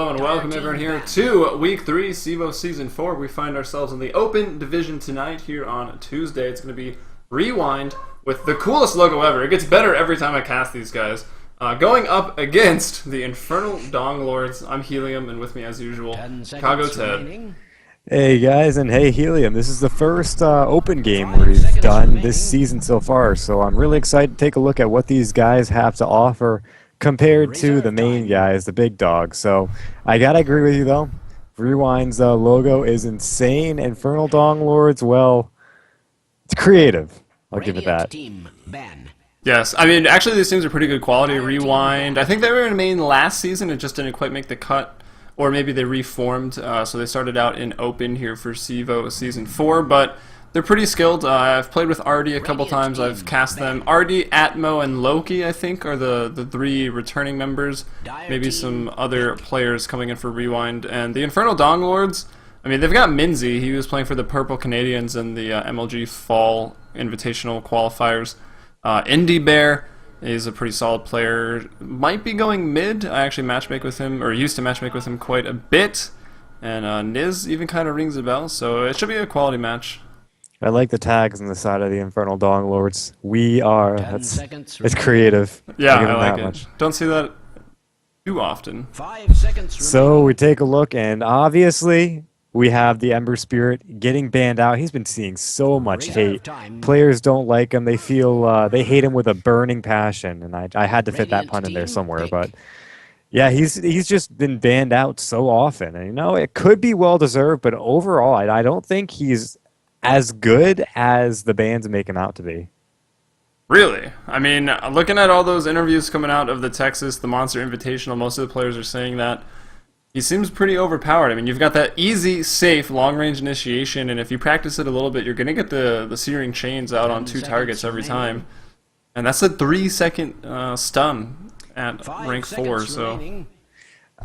hello, and welcome everyone here to Week 3, CEVO Season 4. We find ourselves in the Open Division tonight here on Tuesday. It's going to be Rewind with the coolest logo ever. It gets better every time I cast these guys. Going up against the Infernal Dong Lords. I'm Helium, and with me as usual, Chicago Ted. Hey guys, and hey Helium. This is the first Open game we've done this season so far, so I'm really excited to take a look at what these guys have to offer compared to the main guys, the big dogs. So I gotta agree with you though. Rewind's logo is insane. Infernal Dong Lords, well, it's creative. I'll give it that. Yes, I mean, actually these teams are pretty good quality. Rewind, I think they were in main last season, it just didn't quite make the cut. Or maybe they reformed, so they started out in Open here for CEVO Season 4, but they're pretty skilled. I've played with Artie a couple times. I've cast them. Artie, Atmo, and Loki, I think, are the three returning members. Maybe some other players coming in for Rewind. And the Infernal Dong Lords, I mean, they've got Minzy. He was playing for the Purple Canadians in the MLG Fall Invitational Qualifiers. Indie Bear is a pretty solid player. Might be going mid. I actually matchmake with him, or used to matchmake with him quite a bit. And Niz even kind of rings a bell, so it should be a quality match. I like the tags on the side of the Infernal Dong Lords. We are. It's creative. Yeah, I like it. Much. Don't see that too often. 5 seconds so we take a look, and obviously we have the Ember Spirit getting banned out. He's been seeing so much hate. Players don't like him. They feel they hate him with a burning passion, and I had to fit that pun in there somewhere. But yeah, he's just been banned out so often, and you know it could be well deserved. But overall, I don't think he's as good as the bans make him out to be. Really? I mean, looking at all those interviews coming out of the Texas, the Monster Invitational, most of the players are saying that he seems pretty overpowered. I mean, you've got that easy, safe, long-range initiation, and if you practice it a little bit, you're going to get the Searing Chains out on 2 targets every time. And that's a 3-second stun at rank 4, so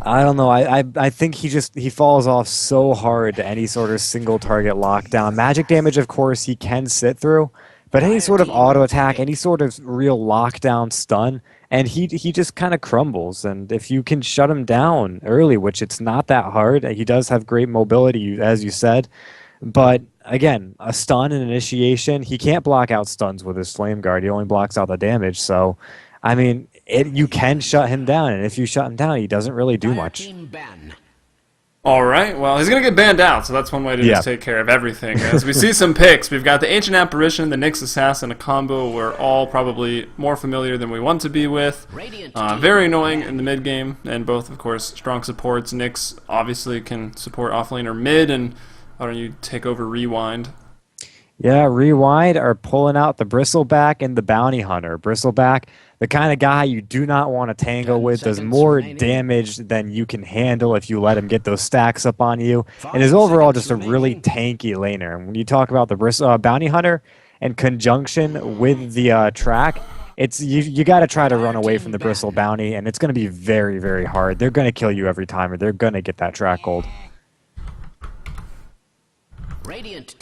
I don't know. I think he falls off so hard to any sort of single target lockdown. Magic damage, of course, he can sit through, but any sort of auto attack, any sort of real lockdown stun, and he just kind of crumbles. And if you can shut him down early, which it's not that hard, he does have great mobility, as you said. But again, a stun and initiation, he can't block out stuns with his Flame Guard. He only blocks out the damage. So, I mean, you can shut him down, and if you shut him down, he doesn't really do much. Alright, well, he's going to get banned out, so that's one way to just take care of everything. As we see some picks, we've got the Ancient Apparition, the Nyx Assassin, a combo we're all probably more familiar than we want to be with. Very annoying in the mid game, and both, of course, strong supports. Nyx obviously can support offlane or mid, and why don't you take over Rewind? Yeah, Rewind are pulling out the Bristleback and the Bounty Hunter. Bristleback, the kind of guy you do not want to tangle with, does more damage than you can handle if you let him get those stacks up on you, and is overall just a really tanky laner. And when you talk about the Bounty Hunter in conjunction with the track, it's you got to try to run away from the Bristle Bounty, and it's going to be very, very hard. They're going to kill you every time, or they're going to get that track gold.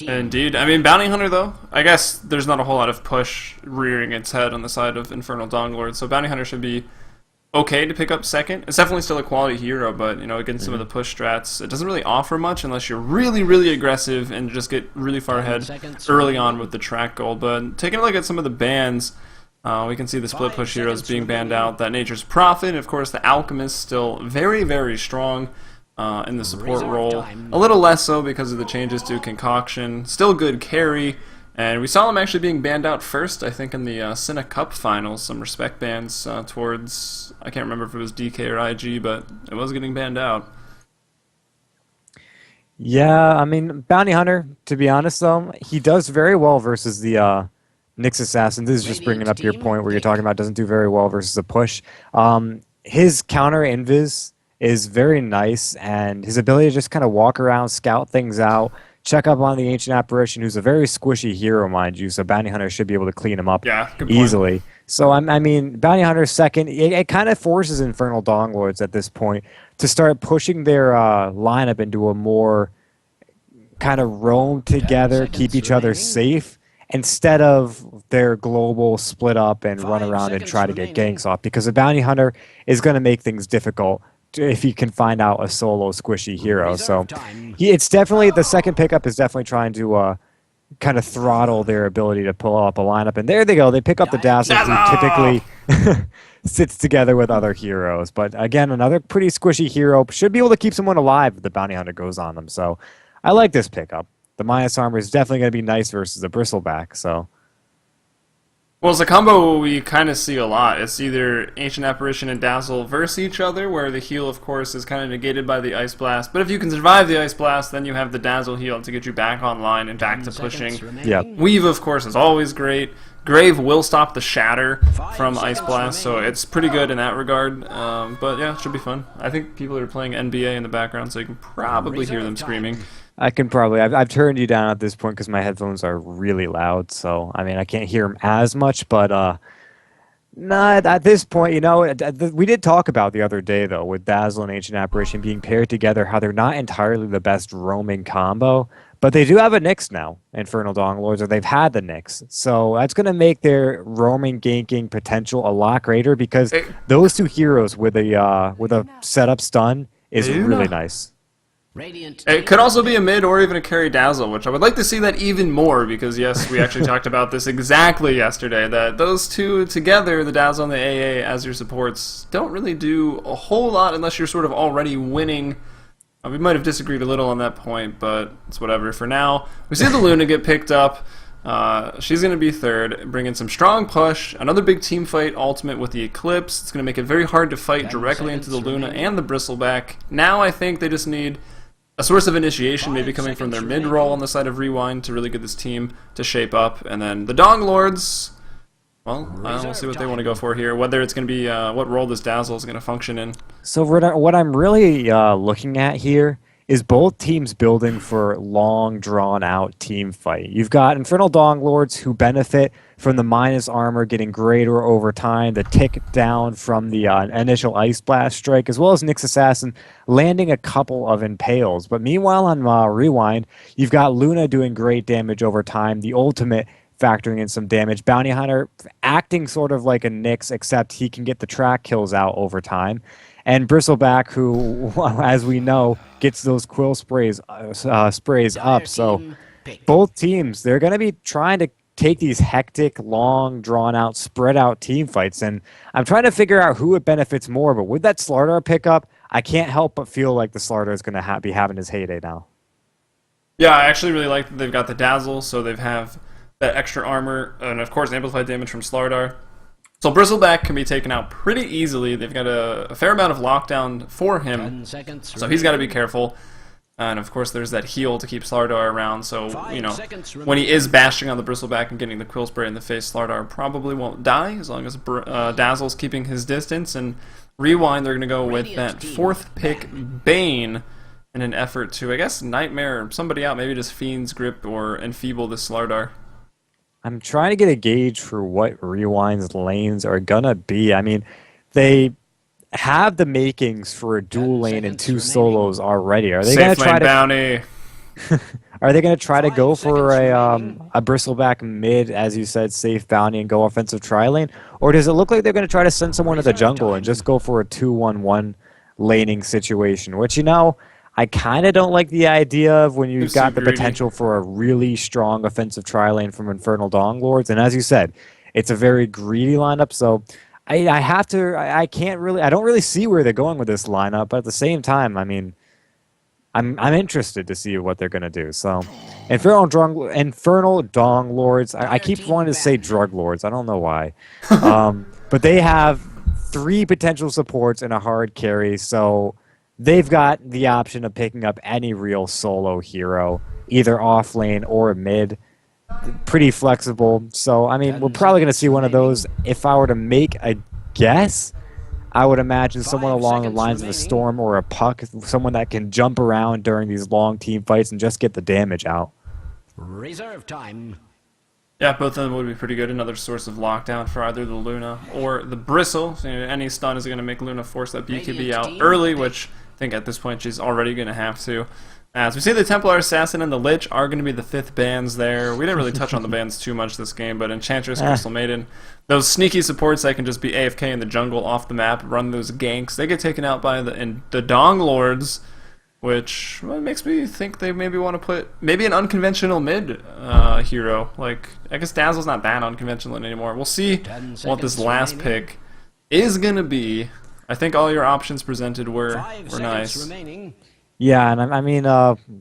Indeed. I mean, Bounty Hunter, though, I guess there's not a whole lot of push rearing its head on the side of Infernal Dong Lord, so Bounty Hunter should be okay to pick up second. It's definitely still a quality hero, but, you know, against some of the push strats, it doesn't really offer much unless you're really, really aggressive and just get really far ahead early on with the track gold. But taking a look at some of the bans, we can see the split push heroes being banned out. That Nature's Prophet, of course, the Alchemist, still very, very strong in the support role. A little less so because of the changes to Concoction. Still good carry, and we saw him actually being banned out first, I think, in the Cine Cup finals. Some respect bans towards, I can't remember if it was DK or IG, but it was getting banned out. Yeah, I mean, Bounty Hunter, to be honest, though, he does very well versus the Nyx Assassin. This is just bringing up your point where you're talking about doesn't do very well versus a push. His counter invis is very nice, and his ability to just kind of walk around, scout things out, check up on the Ancient Apparition, who's a very squishy hero, mind you, so Bounty Hunter should be able to clean him up easily. So, I mean, Bounty Hunter second, it kind of forces Infernal Dong Lords at this point to start pushing their lineup into a more kind of roam together, keep each other safe, instead of their global split up and run around and try to get ganks off, because a Bounty Hunter is going to make things difficult if he can find out a solo squishy hero. So it's definitely, the second pickup is definitely trying to kind of throttle their ability to pull up a lineup. And there they go. They pick up the Dazzle, who typically sits together with other heroes. But again, another pretty squishy hero. Should be able to keep someone alive if the Bounty Hunter goes on them. So I like this pickup. The minus armor is definitely going to be nice versus the Bristleback. So. Well, it's a combo we kind of see a lot. It's either Ancient Apparition and Dazzle versus each other, where the heal, of course, is kind of negated by the Ice Blast. But if you can survive the Ice Blast, then you have the Dazzle heal to get you back online and back to pushing. Yep. Weave, of course, is always great. Grave will stop the Shatter from Ice Blast, so it's pretty good in that regard. But yeah, it should be fun. I think people are playing NBA in the background, so you can probably hear them screaming. I can probably. I've turned you down at this point because my headphones are really loud. So I mean, I can't hear them as much. But not at this point. You know, we did talk about the other day though with Dazzle and Ancient Apparition being paired together, how they're not entirely the best roaming combo. But they do have a Nyx now, Infernal Donglords, or they've had the Nyx. So that's going to make their roaming ganking potential a lot greater because those two heroes with a setup stun is really nice. It could also be a mid or even a carry Dazzle, which I would like to see that even more because, yes, we actually talked about this exactly yesterday, that those two together, the Dazzle and the AA as your supports, don't really do a whole lot unless you're sort of already winning. We might have disagreed a little on that point, but it's whatever. For now, we see the Luna get picked up. She's going to be third, bring in some strong push, another big team fight ultimate with the Eclipse. It's going to make it very hard to fight directly into the Luna and the Bristleback. Now I think they just need a source of initiation, maybe coming from their mid-roll on the side of Rewind to really get this team to shape up. And then the Donglords, well, I'll see what they want to go for here, whether it's going to be what role this Dazzle is going to function in. So what I'm really looking at here is both teams building for long, drawn-out team fight. You've got Infernal Donglords who benefit from the minus armor getting greater over time, the tick down from the initial Ice Blast strike, as well as Nyx Assassin landing a couple of impales. But meanwhile on Rewind, you've got Luna doing great damage over time, the ultimate factoring in some damage, Bounty Hunter acting sort of like a Nyx, except he can get the track kills out over time. And Bristleback, who, as we know, gets those quill sprays up. So both teams, they're going to be trying to take these hectic, long, drawn-out, spread-out team fights. And I'm trying to figure out who it benefits more. But with that Slardar pickup, I can't help but feel like the Slardar is going to be having his heyday now. Yeah, I actually really like that they've got the Dazzle, so they have that extra armor, and of course amplified damage from Slardar. So Bristleback can be taken out pretty easily. They've got a fair amount of lockdown for him, so he's got to be careful. And of course there's that heal to keep Slardar around, so you know, when he is bashing on the Bristleback and getting the quill spray in the face, Slardar probably won't die as long as Dazzle's keeping his distance. And Rewind, they're going to go with that fourth pick, Bane, in an effort to, I guess, Nightmare somebody out, maybe just Fiend's Grip or enfeeble this Slardar. I'm trying to get a gauge for what Rewind's lanes are gonna be. I mean, they have the makings for a dual lane and two solos already. Are they gonna try to bounty? Are they gonna try to go for a Bristleback mid, as you said, safe bounty and go offensive tri lane, or does it look like they're gonna try to send someone to the jungle and just go for a 2-1-1 laning situation? Which, you know, I kind of don't like the idea of when you've got the potential for a really strong offensive tri-lane from Infernal Donglords. And as you said, it's a very greedy lineup. So I can't really, I don't really see where they're going with this lineup. But at the same time, I mean, I'm interested to see what they're going to do. So Infernal Donglords, I keep wanting to say Drug Lords. I don't know why. But they have 3 potential supports and a hard carry. So they've got the option of picking up any real solo hero, either off lane or mid. Pretty flexible. So, I mean, we're probably going to see one of those. If I were to make a guess, I would imagine someone along the lines of a Storm or a Puck, someone that can jump around during these long team fights and just get the damage out. Reserve time. Yeah, both of them would be pretty good. Another source of lockdown for either the Luna or the Bristle. So, you know, any stun is going to make Luna force that BKB out early, which I think at this point she's already going to have to. As we see, the Templar Assassin and the Lich are going to be the 5th bans there. We didn't really touch on the bans too much this game, but Enchantress, Crystal Maiden, those sneaky supports that can just be AFK in the jungle off the map, run those ganks, they get taken out by the Dong Lords, which makes me think they maybe want to put maybe an unconventional mid hero. Like, I guess Dazzle's not that unconventional anymore. We'll see what this last pick is going to be. I think all your options presented were nice. Remaining. Yeah, and I mean,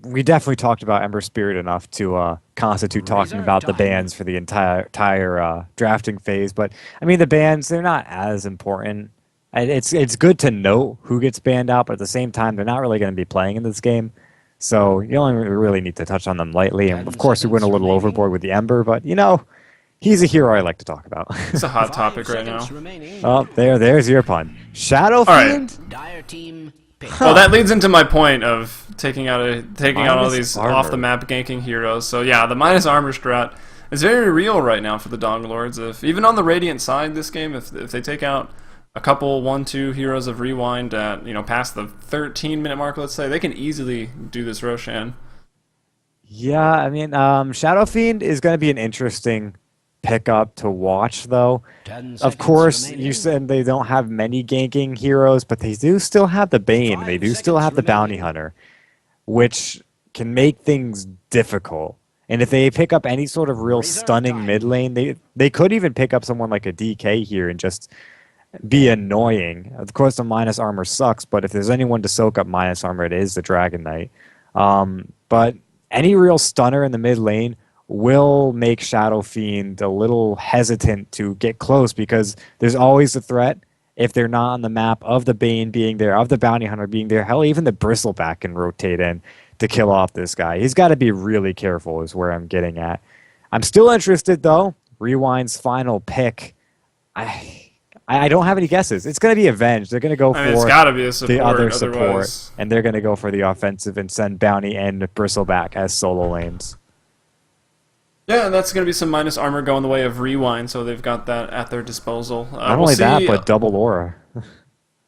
we definitely talked about Ember Spirit enough to constitute talking about the bans for the entire drafting phase. But I mean, the bans, they're not as important. And it's good to know who gets banned out, but at the same time, they're not really going to be playing in this game. So you only really need to touch on them lightly. And of course, we went a little overboard with the Ember, but you know, he's a hero I like to talk about. It's a hot topic right now. Oh, there's your pun. Shadow Fiend? Right. Dire team. Well, that leads into my point of taking out all these armor. off the map ganking heroes. So yeah, the minus armor strat is very real right now for the Dong Lords. If even on the Radiant side this game, if they take out a couple 1-2 heroes of Rewind at past the 13-minute mark, let's say, they can easily do this Roshan. Yeah, I mean, Shadow Fiend is going to be an interesting pickup to watch, though. Of course, you said they don't have many ganking heroes, but they do still have the Bane. They do still have the Bounty Hunter, which can make things difficult. And if they pick up any sort of real stunning mid lane, they could even pick up someone like a DK here and just be annoying. Of course, the minus armor sucks, but if there's anyone to soak up minus armor, it is the Dragon Knight. But any real stunner in the mid lane will make Shadow Fiend a little hesitant to get close, because there's always a threat if they're not on the map of the Bane being there, of the Bounty Hunter being there. Hell, even the Bristleback can rotate in to kill off this guy. He's got to be really careful is where I'm getting at. I'm still interested, though. Rewind's final pick. I don't have any guesses. It's going to be Avenged. They're going to go for it's gotta be a support, the other support, otherwise. and they're going to go for the offensive and send Bounty and Bristleback as solo lanes. Yeah, and that's going to be some minus armor going the way of Rewind, so they've got that at their disposal. Not only that, but double aura.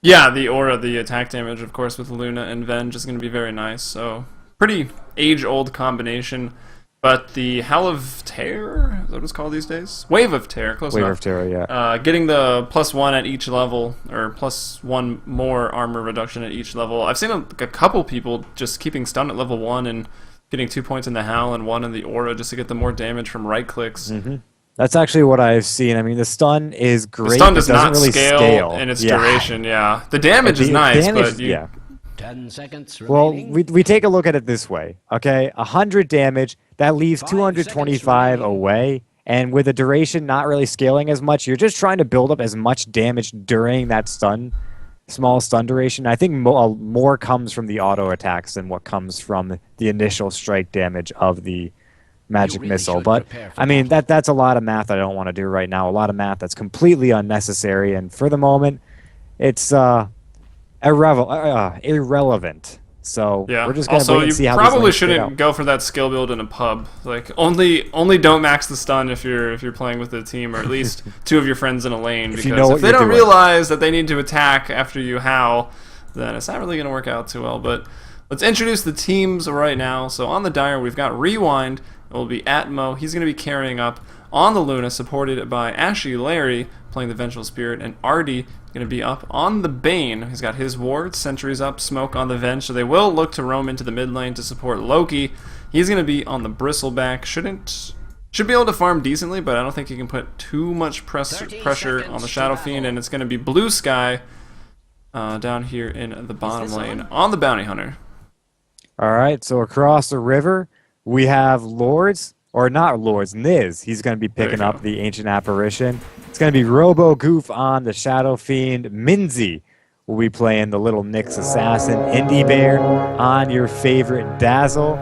Yeah, the aura, the attack damage, of course, with Luna and Venge is going to be very nice. So, pretty age-old combination. But the Howl of Terror, is that what it's called these days? Wave of Terror, close enough. Wave of Terror, yeah. Getting the +1 at each level, or +1 more armor reduction at each level. I've seen a couple people just keeping stun at level 1 and getting 2 points in the Howl and 1 in the Aura just to get the more damage from right clicks. Mm-hmm. That's actually what I've seen. I mean, the stun is great. The stun does not really scale in its duration, yeah. The damage is nice, but you... Yeah. 10 seconds Well, remaining. we take a look at it this way, okay? 100 damage, that leaves 225 away, and with the duration not really scaling as much, you're just trying to build up as much damage during that small stun duration. I think more comes from the auto attacks than what comes from the initial strike damage of the magic really missile. should But prepare for I mean, that's a lot of math I don't want to do right now. A lot of math that's completely unnecessary, and for the moment, it's irrelevant. So yeah. we're just gonna also, wait and see how you probably these lanes play out. shouldn't go for that skill build in a pub. Like only don't max the stun if you're playing with a team, or at least two of your friends in a lane. If Because you know what if they you're don't doing. realize that they need to attack after you howl, then it's not really going to work out too well. But let's introduce the teams right now. So on the Dire, we've got Rewind. It will be Atmo. He's going to be carrying up on the Luna, supported by Ashy Larry, playing the Vengeful Spirit, and Artie going to be up on the Bane. He's got his wards, sentries up, smoke on the Venge, so they will look to roam into the mid lane to support Loki. He's going to be on the Bristleback. Should be able to farm decently, but I don't think he can put too much pressure on the Shadow Fiend, and it's going to be Blue Sky down here in the bottom lane on the Bounty Hunter. All right, so across the river, we have Lords, or not Lords, Niz. He's going to be picking up the Ancient Apparition. It's going to be Robo Goof on the Shadow Fiend. Minzy will be playing the Little Nyx Assassin. Indie Bear on your favorite Dazzle.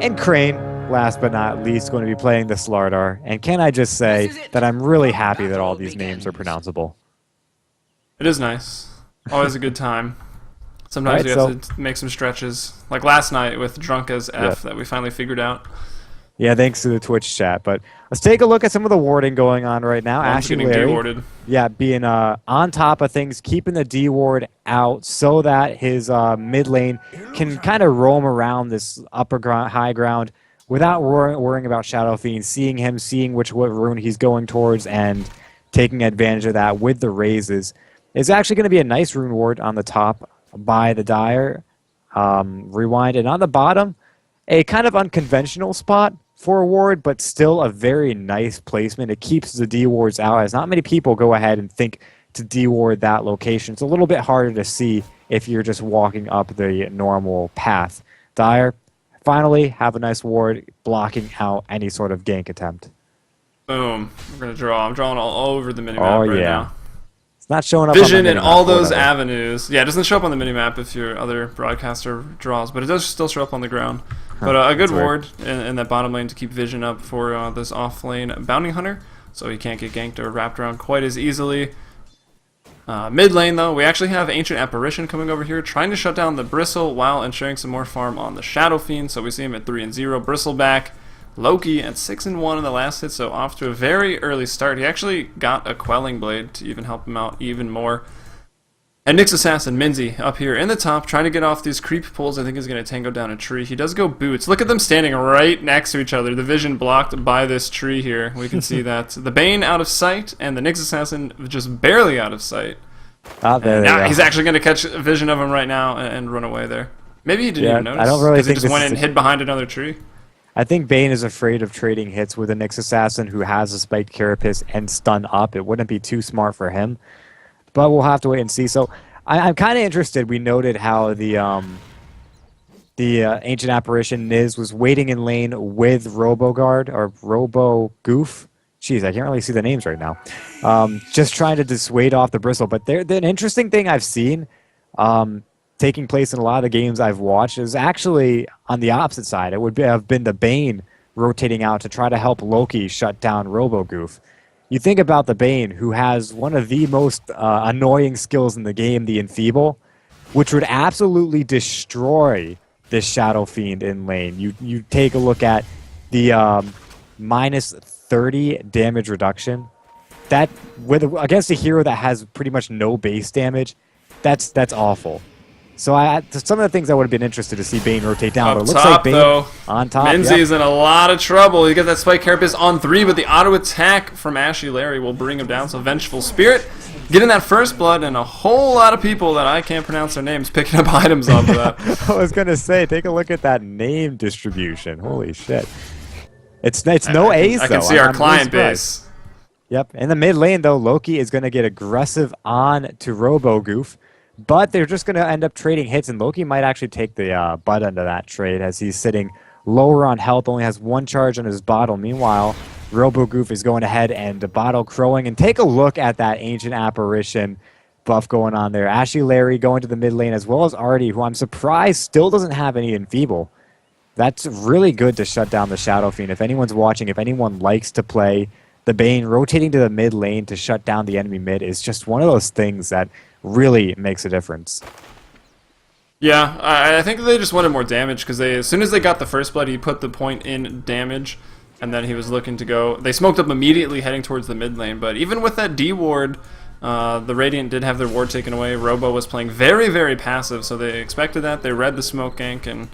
And Crane, last but not least, going to be playing the Slardar. And can I just say that I'm really happy that all these names are pronounceable. It is nice. Always a good time. Sometimes Right, you have to make some stretches. Like last night with Drunk as F that we finally figured out. Yeah, thanks to the Twitch chat. But let's take a look at some of the warding going on right now. One's Ashy getting Larry, de-warded. yeah, being on top of things, keeping the D ward out so that his mid lane can kind of roam around this high ground without worrying about Shadow Fiend, seeing him, seeing what rune he's going towards, and taking advantage of that with the raises. It's actually going to be a nice rune ward on the top by the Dire. Rewind. And on the bottom, a kind of unconventional spot for a ward, but still a very nice placement. It keeps the D-wards out, as not many people go ahead and think to D-ward that location. It's a little bit harder to see if you're just walking up the normal path. Dire, finally, have a nice ward blocking out any sort of gank attempt. Boom. We're going to draw. I'm drawing all over the minimap right now. It's not showing up Vision on the in minimap, all those whatever. avenues. Yeah, it doesn't show up on the minimap if your other broadcaster draws, but it does still show up on the ground. But a good ward in that bottom lane to keep Vision up for this off lane Bounty Hunter, so he can't get ganked or wrapped around quite as easily. Mid lane, though, we actually have Ancient Apparition coming over here, trying to shut down the Bristle while ensuring some more farm on the Shadow Fiend. So we see him at 3-0, Bristleback. Loki at 6-1 in the last hit, so off to a very early start. He actually got a Quelling Blade to even help him out even more. And Nyx Assassin, Minzy, up here in the top, trying to get off these creep pulls. I think he's going to tango down a tree. He does go boots. Look at them standing right next to each other. The vision blocked by this tree here. We can see that. The Bane out of sight, and the Nyx Assassin just barely out of sight. There He's actually going to catch a vision of him right now and run away there. Maybe he didn't even notice. I don't really think he just went and hid behind another tree. I think Bane is afraid of trading hits with a Nyx Assassin who has a spiked Carapace and stun up. It wouldn't be too smart for him, but we'll have to wait and see. So I'm kind of interested. We noted how the Ancient Apparition Niz was waiting in lane with RoboGuard or RoboGoof. Jeez, I can't really see the names right now. Just trying to dissuade off the Bristle. But an interesting thing I've seen taking place in a lot of the games I've watched is actually on the opposite side. It would have been the Bane rotating out to try to help Loki shut down RoboGoof. You think about the Bane, who has one of the most annoying skills in the game, the Enfeeble, which would absolutely destroy this Shadow Fiend in lane. You take a look at the minus 30 damage reduction. That against a hero that has pretty much no base damage, that's awful. So some of the things I would have been interested to see Bane rotate down, but it looks like Bane though, on top. Minzy's in a lot of trouble. He got that Spike Carapace on 3, but the auto attack from Ashy Larry will bring him down. So Vengeful Spirit getting that first blood, and a whole lot of people that I can't pronounce their names picking up items off of that. I was gonna say, take a look at that name distribution. Holy shit! It's no A's though. I can see our client really base. Yep. In the mid lane though, Loki is gonna get aggressive on to RoboGoof. But they're just going to end up trading hits, and Loki might actually take the butt end of that trade as he's sitting lower on health, only has one charge on his bottle. Meanwhile, RoboGoof is going ahead and bottle crowing. And take a look at that Ancient Apparition buff going on there. Ashy Larry going to the mid lane, as well as Artie, who I'm surprised still doesn't have any Enfeeble. That's really good to shut down the Shadow Fiend. If anyone's watching, if anyone likes to play the Bane, rotating to the mid lane to shut down the enemy mid is just one of those things that really makes a difference. Yeah, I think they just wanted more damage because as soon as they got the first blood, he put the point in damage, and then he was looking to go. They smoked up immediately heading towards the mid lane, but even with that D ward, the Radiant did have their ward taken away. Robo was playing very, very passive, so they expected that. They read the smoke gank, and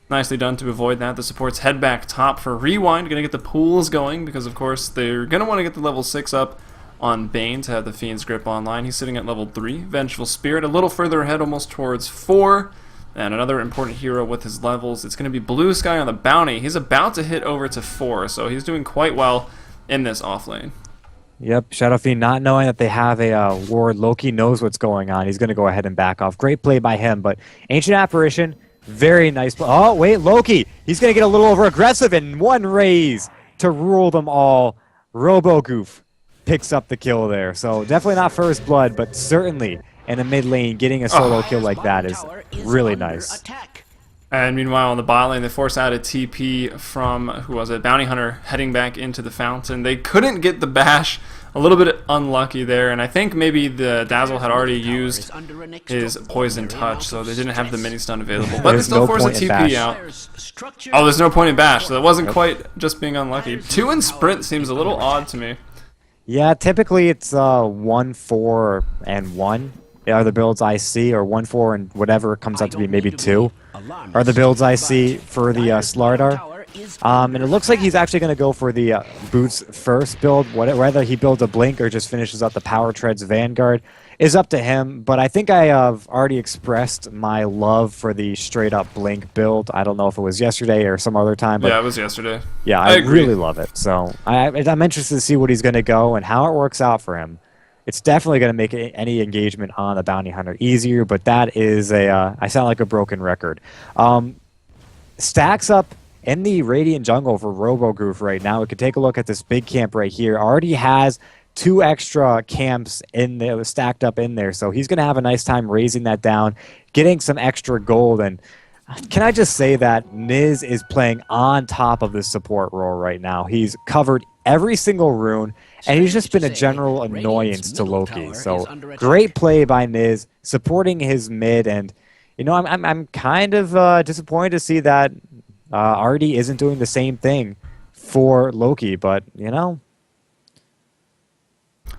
nicely done to avoid that. The supports head back top for Rewind, going to get the pools going because, of course, they're going to want to get the level 6 up on Bane to have the Fiend's Grip online. He's sitting at level 3. Vengeful Spirit a little further ahead, almost towards 4. And another important hero with his levels, it's going to be Blue Sky on the Bounty. He's about to hit over to 4, so he's doing quite well in this off lane. Yep, Shadow Fiend not knowing that they have a ward. Loki knows what's going on. He's going to go ahead and back off. Great play by him, but Ancient Apparition, very nice play. Oh, wait, Loki. He's going to get a little over aggressive and one raise to rule them all. RoboGoof picks up the kill there. So definitely not first blood, but certainly in the mid lane, getting a solo kill like that is really nice. And meanwhile, on the bot lane, they force out a TP from, who was it, Bounty Hunter, heading back into the fountain. They couldn't get the bash, a little bit unlucky there, and I think maybe the Dazzle had already used his Poison Touch, so they didn't have the mini stun available. But they still force a TP out. Oh, there's no point in bash, so that wasn't quite just being unlucky. 2 in sprint seems a little odd to me. Yeah, typically it's 1, 4, and 1 are the builds I see, or 1, 4, and whatever comes out to be maybe 2 are the builds I see for the Slardar. And it looks like he's actually going to go for the Boots first build. Whether he builds a Blink or just finishes up the Power Treads Vanguard is up to him. But I think I have already expressed my love for the straight-up Blink build. I don't know if it was yesterday or some other time. But yeah, it was yesterday. Yeah, I really love it. So I'm interested to see what he's going to go and how it works out for him. It's definitely going to make any engagement on the Bounty Hunter easier, but that is I sound like a broken record. Stacks up in the Radiant Jungle for RoboGoof right now. We could take a look at this big camp right here. Already has 2 extra camps in there, stacked up in there, so he's going to have a nice time raising that down, getting some extra gold. And can I just say that Niz is playing on top of the support role right now. He's covered every single rune, and he's just been a general annoyance to Loki. So great play by Niz, supporting his mid, and you know I'm kind of disappointed to see that Artie isn't doing the same thing for Loki, but you know.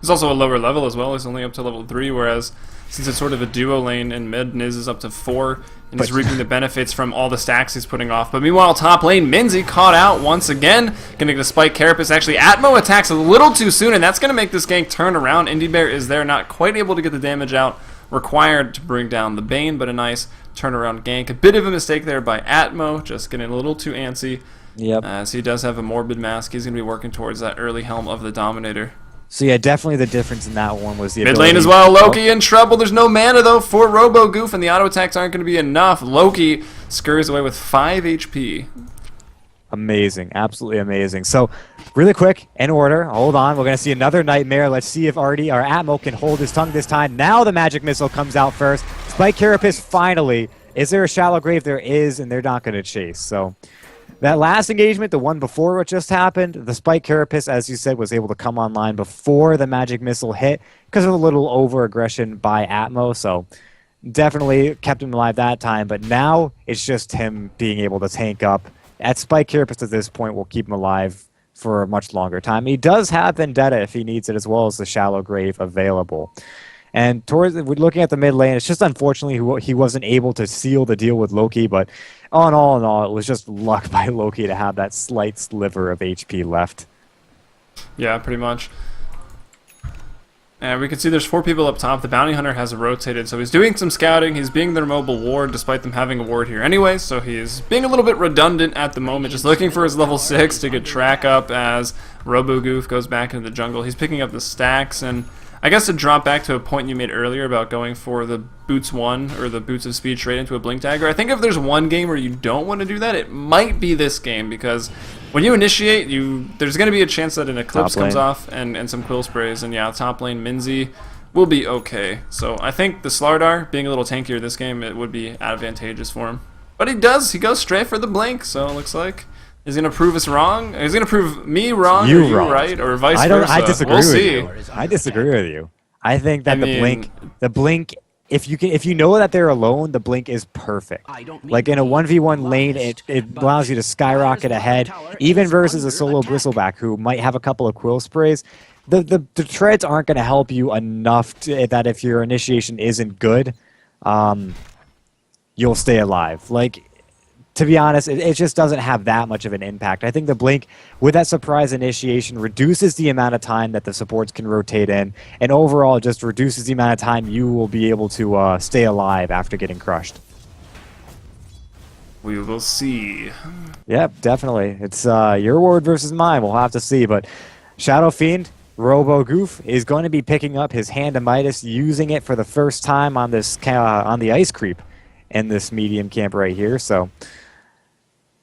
He's also a lower level as well. He's only up to level 3, whereas since it's sort of a duo lane in mid, Niz is up to 4, and he's reaping the benefits from all the stacks he's putting off. But meanwhile, top lane, Minzy caught out once again. Gonna get a spike Carapace. Actually, Atmo attacks a little too soon, and that's gonna make this gank turn around. Indie Bear is there, not quite able to get the damage out required to bring down the Bane, but a nice turnaround gank. A bit of a mistake there by Atmo, just getting a little too antsy. Yep. As he does have a Morbid Mask, he's gonna be working towards that early Helm of the Dominator. So yeah, definitely the difference in that one was the mid lane as well. Loki in trouble. There's no mana though for RoboGoof, and the auto attacks aren't going to be enough. Loki scurries away with 5 HP. Amazing, absolutely amazing. So, really quick, in order, hold on, we're going to see another Nightmare. Let's see if Artie or Atmo can hold his tongue this time. Now the Magic Missile comes out first. Spike Carapace finally. Is there a Shallow Grave? There is, and they're not going to chase. So, that last engagement, the one before what just happened, the Spike Carapace, as you said, was able to come online before the Magic Missile hit because of a little over-aggression by Atmo, so definitely kept him alive that time, but now it's just him being able to tank up. At Spike Carapace at this point will keep him alive for a much longer time. He does have Vendetta if he needs it, as well as the Shallow Grave available. And looking at the mid lane, it's just unfortunately he wasn't able to seal the deal with Loki, but all in all, it was just luck by Loki to have that slight sliver of HP left. Yeah, pretty much. And we can see there's 4 people up top. The Bounty Hunter has rotated, so he's doing some scouting. He's being their mobile ward, despite them having a ward here anyway, so he's being a little bit redundant at the moment, just looking for his level 6 to get track up as RoboGoof goes back into the jungle. He's picking up the stacks, and I guess to drop back to a point you made earlier about going for the Boots 1 or the Boots of Speed straight into a Blink Dagger, I think if there's one game where you don't want to do that, it might be this game, because when you initiate, there's going to be a chance that an Eclipse comes off and some Quill Sprays, and yeah, top lane Minzy will be okay. So I think the Slardar, being a little tankier this game, it would be advantageous for him. But he goes straight for the Blink, so it looks like he's going to prove us wrong. He's going to prove me wrong, you right, or vice versa. I disagree we'll with see. you. I disagree with you. I think that the Blink, if you know that they're alone, the Blink is perfect. Like in a 1v1 lane, it allows you to skyrocket ahead, even versus a solo Bristleback who might have a couple of Quill Sprays. The treads aren't going to help you enough that if your initiation isn't good, you'll stay alive. Like, to be honest, it just doesn't have that much of an impact. I think the Blink, with that surprise initiation, reduces the amount of time that the supports can rotate in, and overall just reduces the amount of time you will be able to stay alive after getting crushed. We will see. Yep, definitely. It's your word versus mine. We'll have to see. But Shadow Fiend, RoboGoof, is going to be picking up his Hand of Midas, using it for the first time on this on the Ice Creep in this medium camp right here. So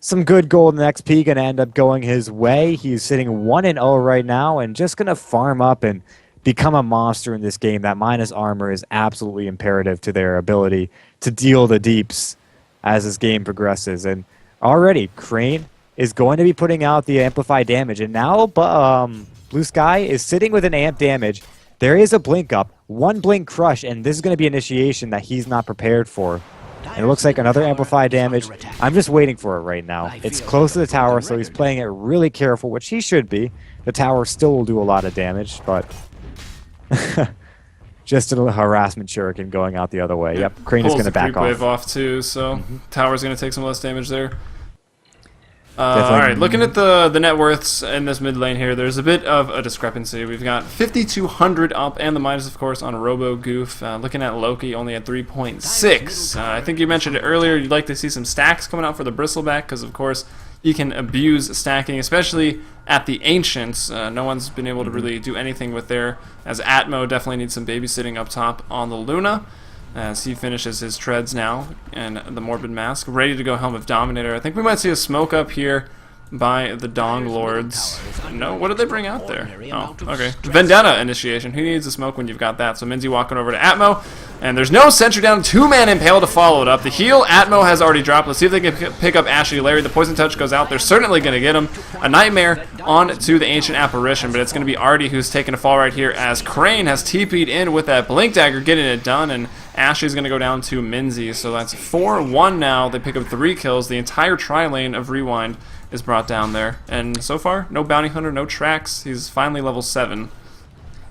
some good golden XP going to end up going his way. He's sitting 1-0 right now and just going to farm up and become a monster in this game. That minus armor is absolutely imperative to their ability to deal the deeps as this game progresses. And already, Crane is going to be putting out the amplified damage. And now Blue Sky is sitting with an amp damage. There is a blink up, one blink crush, and this is going to be initiation that he's not prepared for. And it looks like another amplified damage. I'm just waiting for it right now. It's close to the tower, so he's playing it really careful, which he should be. The tower still will do a lot of damage, but just a little harassment shuriken going out the other way. Yep, Crane is going to back off. Wave off too, so tower's going to take some less damage there. Alright, looking at the net worths in this mid lane here, there's a bit of a discrepancy. We've got 5,200 up, and the minus, of course, on Robo Goof. Looking at Loki, only at 3.6. I think you mentioned it earlier, you'd like to see some stacks coming out for the Bristleback, because, of course, you can abuse stacking, especially at the Ancients. No one's been able to really do anything with there, as Atmo definitely needs some babysitting up top on the Luna, as he finishes his treads now, and the Morbid Mask, ready to go Helm of Dominator. I think we might see a smoke up here by the Dong Lords. No, what did they bring out there? Oh, okay. Vendetta initiation. Who needs a smoke when you've got that? So Minzy walking over to Atmo, and there's no sentry down. 2-man Impale to follow it up. The heal Atmo has already dropped. Let's see if they can pick up Ashley Larry. The Poison Touch goes out. They're certainly going to get him. A Nightmare on to the Ancient Apparition, but it's going to be Artie who's taking a fall right here, as Crane has TP'd in with that Blink Dagger, getting it done, and Ashley's going to go down to Minzy. So that's 4-1 now. They pick up 3 kills. The entire tri-lane of Rewind is brought down there. And so far, no Bounty Hunter, no tracks. He's finally level 7.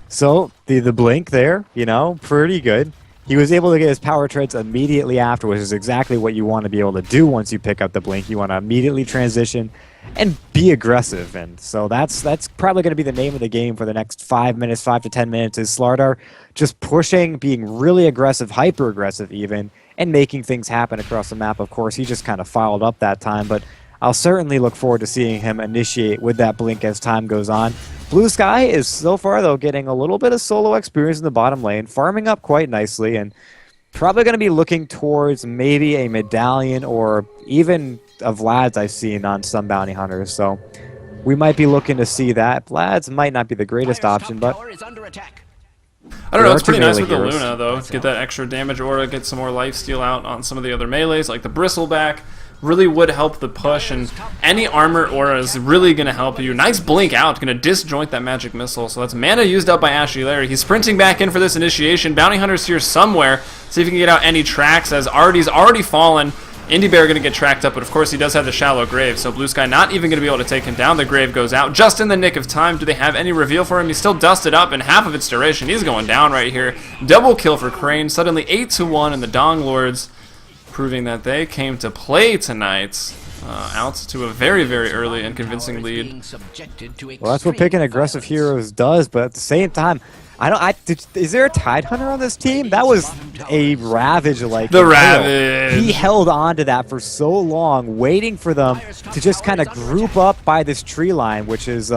So, the blink there, you know, pretty good. He was able to get his power treads immediately after, which is exactly what you want to be able to do once you pick up the blink. You want to immediately transition and be aggressive. And so that's probably going to be the name of the game for the next 5 minutes, 5 to 10 minutes, is Slardar just pushing, being really aggressive, hyper-aggressive even, and making things happen across the map. Of course, he just kind of filed up that time, but I'll certainly look forward to seeing him initiate with that blink as time goes on. Blue Sky is so far, though, getting a little bit of solo experience in the bottom lane, farming up quite nicely, and probably going to be looking towards maybe a Medallion or even a Vlad's I've seen on some Bounty Hunters. So we might be looking to see that. Vlad's might not be the greatest option, but I don't know, it's pretty nice with the Luna, though. Get that extra damage aura, get some more lifesteal out on some of the other melees, like the Bristleback. Really would help the push, and any armor aura is really going to help you. Nice blink out, going to disjoint that magic missile. So that's mana used up by Ashley Larry. He's sprinting back in for this initiation. Bounty Hunter's here somewhere. See if he can get out any tracks, as Artie's already fallen. Indie Bear going to get tracked up, but of course he does have the shallow grave, so Blue Sky not even going to be able to take him down. The grave goes out just in the nick of time. Do they have any reveal for him? He's still dusted up in half of its duration. He's going down right here. Double kill for Crane. Suddenly 8-1, and the Dong Lords proving that they came to play tonight, out to a very, very early and convincing lead. Well, that's what picking aggressive heroes does, but at the same time, is there a Tide Hunter on this team? That was a Ravage like the Ravage. He held on to that for so long, waiting for them to just kind of group up by this tree line, which is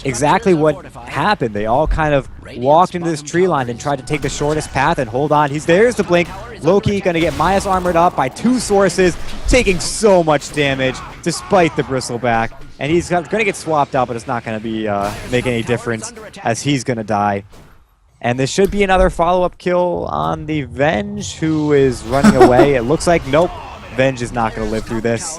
exactly what happened. They all kind of walked into this tree line and tried to take the shortest path and hold on. There's the blink. Loki going to get Maya's armored up by 2 sources, taking so much damage despite the Bristleback. And he's going to get swapped out, but it's not going to be make any difference, as he's going to die. And this should be another follow-up kill on the Venge, who is running away. It looks like, nope, Venge is not going to live through this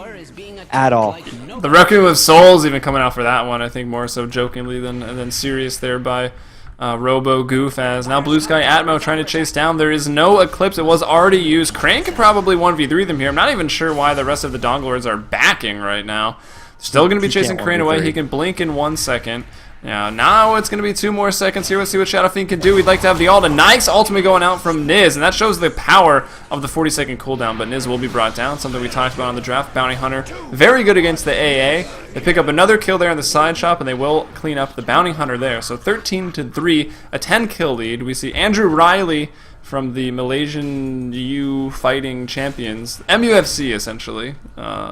at all. The Requiem of Souls even coming out for that one, I think more so jokingly than serious there by Robo Goof, as now Blue Sky Atmo trying to chase down. There is no Eclipse. It was already used. Crane could probably 1v3 them here. I'm not even sure why the rest of the Dong Lords are backing right now. Still going to be chasing Crane away. He can blink in 1 second. Yeah, now it's going to be 2 more seconds here. Let's see what Shadow Fiend can do. We'd like to have the ult. A nice ultimate going out from Niz, and that shows the power of the 40-second cooldown, but Niz will be brought down, something we talked about on the draft. Bounty Hunter, very good against the AA. They pick up another kill there on the side shop, and they will clean up the Bounty Hunter there. So 13-3, a 10-kill lead. We see Andrew Riley from the Malaysian U Fighting Champions, MUFC essentially,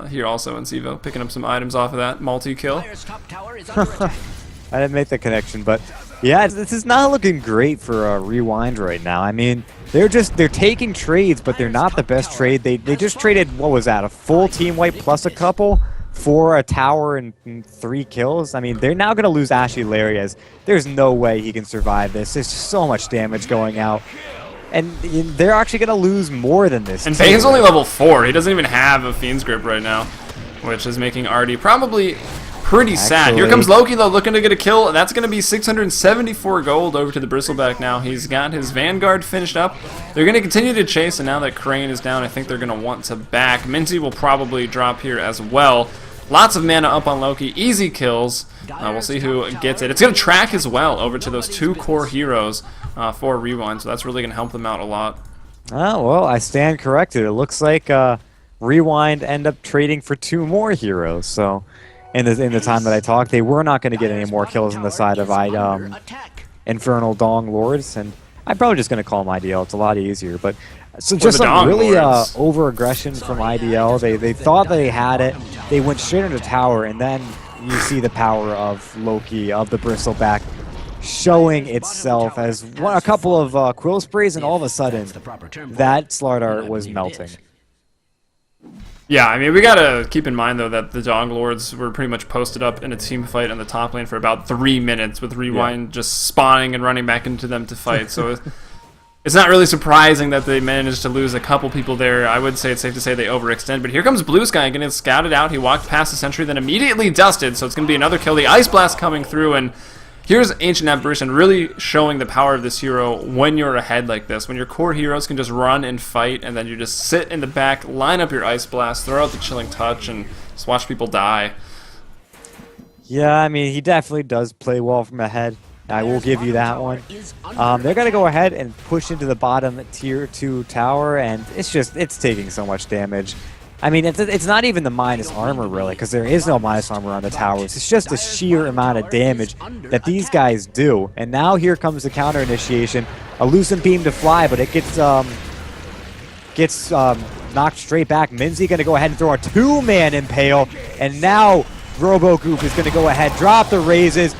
here also in CEVO, picking up some items off of that multi-kill. I didn't make the connection, but yeah, this is not looking great for Rewind right now. I mean, they're taking trades, but they're not the best trade. They just traded, what was that, a full team wipe plus a couple for a tower and 3 kills. I mean, they're now going to lose Ashley Larry, as there's no way he can survive this. There's so much damage going out. and they're actually going to lose more than this. And Bane's only level 4. He doesn't even have a Fiend's Grip right now, which is making Artie probably pretty sad. Here comes Loki, though, looking to get a kill. That's going to be 674 gold over to the Bristleback now. He's got his Vanguard finished up. They're going to continue to chase, and now that Crane is down, I think they're going to want to back. Minty will probably drop here as well. Lots of mana up on Loki. Easy kills. We'll see who gets it. It's going to track as well over to those 2 core heroes for Rewind, so that's really going to help them out a lot. Oh, well, I stand corrected. It looks like Rewind end up trading for 2 more heroes, so in the time that I talked, they were not going to get any more kills on the side of Infernal Dong Lords, and I'm probably just going to call them IDL. It's a lot easier, but so just some really over-aggression from IDL. They thought they had it. They went straight into tower, and then you see the power of Loki, of the Bristleback, showing itself as a couple of quill sprays, and all of a sudden, that Slardar was melting. Yeah, I mean, we gotta keep in mind, though, that the Dong Lords were pretty much posted up in a team fight in the top lane for about 3 minutes, with Rewind just spawning and running back into them to fight, so it's not really surprising that they managed to lose a couple people there. I would say it's safe to say they overextend, but here comes Blue Sky getting scouted out. He walked past the sentry, then immediately dusted, so it's going to be another kill. The Ice Blast coming through, and here's Ancient Apparition really showing the power of this hero when you're ahead like this. When your core heroes can just run and fight, and then you just sit in the back, line up your Ice Blast, throw out the Chilling Touch, and just watch people die. Yeah, I mean, he definitely does play well from ahead. I will give you that one. They're going to go ahead and push into the bottom tier 2 tower, and it's taking so much damage. I mean, it's not even the minus armor, really, because there is no minus armor on the towers. It's just the sheer amount of damage that these guys do. And now here comes the counter initiation. A Lucent Beam to fly, but it gets knocked straight back. Minzy going to go ahead and throw a 2-man impale, and now RoboGoop is going to go ahead, drop the raises,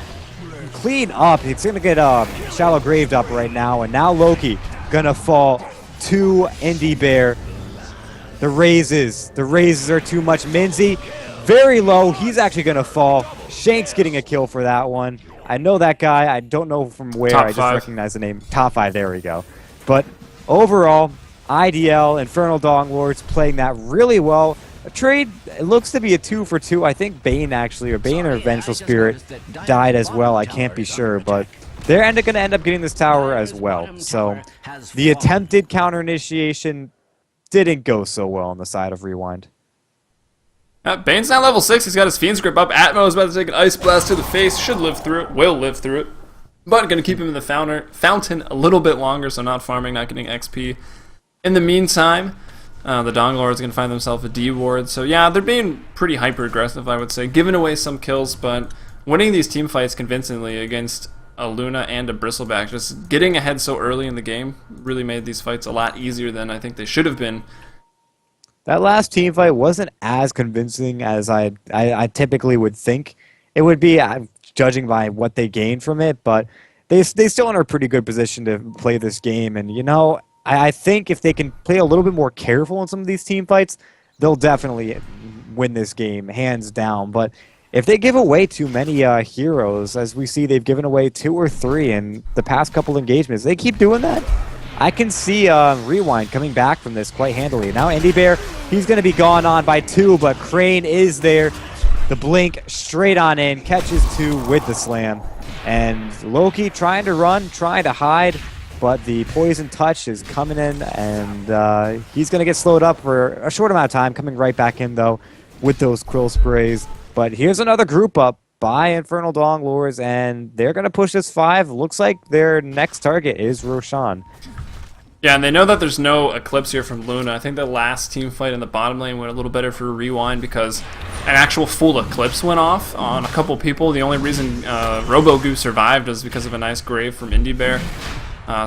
clean up. It's going to get Shallow Graved up right now, and now Loki going to fall to Indie Bear. The raises are too much. Minzy, very low. He's actually going to fall. Shank's getting a kill for that one. I know that guy. I don't know from where. I just recognize the name. Top 5, there we go. But overall, IDL, Infernal Dong Lords playing that really well. A trade, it looks to be a 2 for 2. I think Bane or Vengeful Spirit died as well. I can't be sure, but they're going to end up getting this tower as well. So the attempted counter initiation didn't go so well on the side of Rewind. Bane's now level 6. He's got his Fiend's Grip up. Atmo is about to take an Ice Blast to the face. Should live through it. Will live through it. But going to keep him in the fountain a little bit longer, so not farming, not getting XP. In the meantime, the Dong Lord's going to find themselves a D ward. So yeah, they're being pretty hyper-aggressive, I would say. Giving away some kills, but winning these team fights convincingly against a Luna and a Bristleback. Just getting ahead so early in the game really made these fights a lot easier than I think they should have been. That last team fight wasn't as convincing as I typically would think it would be, judging by what they gained from it, but they still in a pretty good position to play this game. And, you know, I think if they can play a little bit more careful in some of these team fights, they'll definitely win this game, hands down. But if they give away too many heroes, as we see they've given away 2 or 3 in the past couple engagements, they keep doing that, I can see Rewind coming back from this quite handily. Now Indie Bear, he's going to be gone on by 2, but Crane is there. The blink straight on in, catches 2 with the slam. And Loki trying to run, trying to hide, but the Poison Touch is coming in, and he's going to get slowed up for a short amount of time, coming right back in, though, with those Quill Sprays. But here's another group up by Infernal Dong Lords, and they're going to push this 5. Looks like their next target is Roshan. Yeah, and they know that there's no Eclipse here from Luna. I think the last team fight in the bottom lane went a little better for Rewind because an actual full Eclipse went off on a couple people. The only reason RoboGoo survived was because of a nice grave from Indie Bear.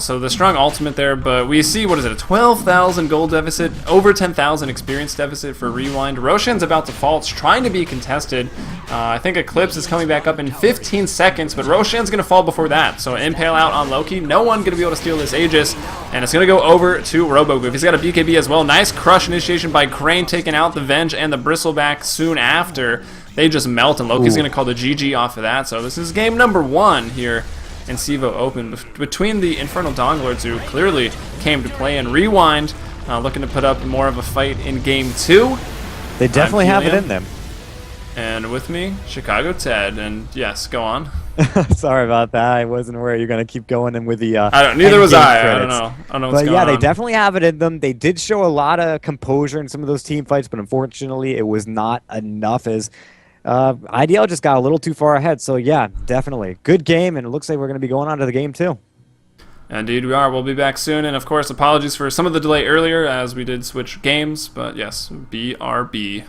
So the strong ultimate there, but we see, what is it, a 12,000 gold deficit, over 10,000 experience deficit for Rewind. Roshan's about to fall. It's trying to be contested. I think Eclipse is coming back up in 15 seconds, but Roshan's going to fall before that. So Impale out on Loki. No one going to be able to steal this Aegis, and it's going to go over to RoboGoo. He's got a BKB as well. Nice crush initiation by Crane, taking out the Venge and the Bristleback soon after. They just melt, and Loki's going to call the GG off of that. So this is game number 1 here. and CEVO-Open. Between the Infernal Donglords, who clearly came to play, and Rewind, looking to put up more of a fight in Game 2. They definitely have it in them. And with me, Chicago Ted. And yes, go on. Sorry about that. I wasn't aware you're going to keep going in with the neither was I. credits. I don't know. I don't know what's But going yeah, they on. definitely have it in them. They did show a lot of composure in some of those team fights, but unfortunately it was not enough as IDL just got a little too far ahead. So yeah, definitely. Good game, and it looks like we're going to be going on to the game 2. Indeed we are. We'll be back soon. And of course, apologies for some of the delay earlier as we did switch games. But yes, BRB.